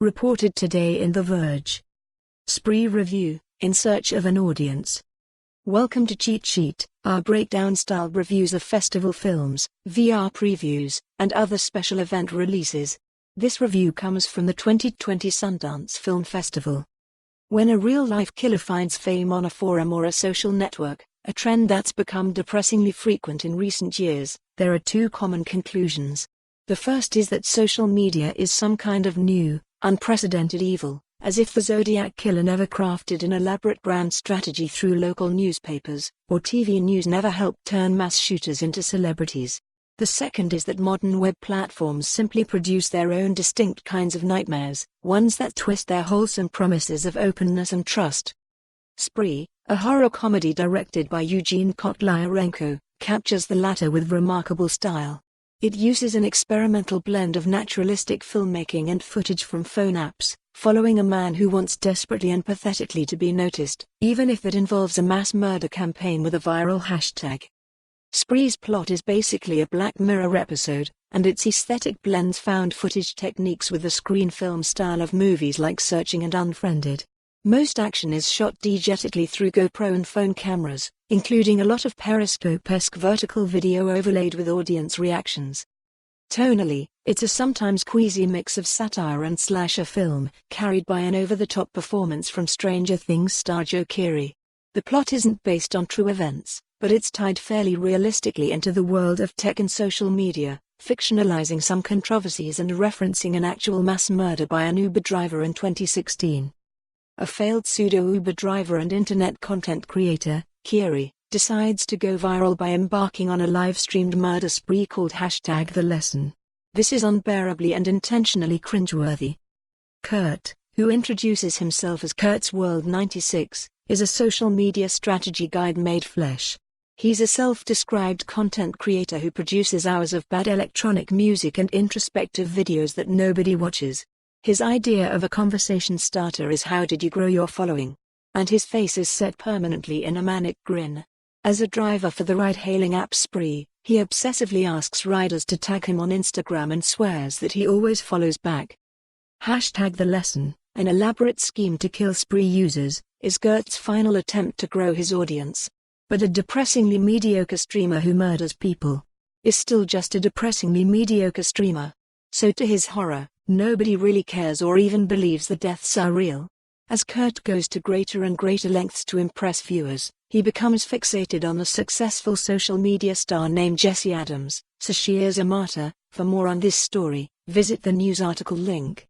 Reported today in The Verge. Spree Review, in search of an audience. Welcome to Cheat Sheet, our breakdown-style reviews of festival films, VR previews, and other special event releases. This review comes from the 2020 Sundance Film Festival. When a real-life killer finds fame on a forum or a social network, a trend that's become depressingly frequent in recent years, there are two common conclusions. The first is that social media is some kind of new, unprecedented evil, as if the Zodiac killer never crafted an elaborate brand strategy through local newspapers, or TV news never helped turn mass shooters into celebrities. The second is that modern web platforms simply produce their own distinct kinds of nightmares, ones that twist their wholesome promises of openness and trust. Spree, a horror comedy directed by Eugene Kotlyarenko, captures the latter with remarkable style. It uses an experimental blend of naturalistic filmmaking and footage from phone apps, following a man who wants desperately and pathetically to be noticed, even if it involves a mass murder campaign with a viral hashtag. Spree's plot is basically a Black Mirror episode, and its aesthetic blends found footage techniques with the screen film style of movies like Searching and Unfriended. Most action is shot diegetically through GoPro and phone cameras, including a lot of Periscope-esque vertical video overlaid with audience reactions. Tonally, it's a sometimes queasy mix of satire and slasher film, carried by an over-the-top performance from Stranger Things star Joe Keery. The plot isn't based on true events, but it's tied fairly realistically into the world of tech and social media, fictionalizing some controversies and referencing an actual mass murder by an Uber driver in 2016. A failed pseudo-Uber driver and internet content creator, Keery, decides to go viral by embarking on a live-streamed murder spree called #The Lesson. This is unbearably and intentionally cringeworthy. Kurt, who introduces himself as Kurt's World 96, is a social media strategy guide made flesh. He's a self-described content creator who produces hours of bad electronic music and introspective videos that nobody watches. His idea of a conversation starter is "How did you grow your following?" and his face is set permanently in a manic grin. As a driver for the ride-hailing app Spree, he obsessively asks riders to tag him on Instagram and swears that he always follows back. #The Lesson, an elaborate scheme to kill Spree users, is Kurt's final attempt to grow his audience. But a depressingly mediocre streamer who murders people is still just a depressingly mediocre streamer. So to his horror, nobody really cares or even believes the deaths are real. As Kurt goes to greater and greater lengths to impress viewers, he becomes fixated on the successful social media star named Jessie Adams, so she is a martyr. For more on this story, visit the news article link.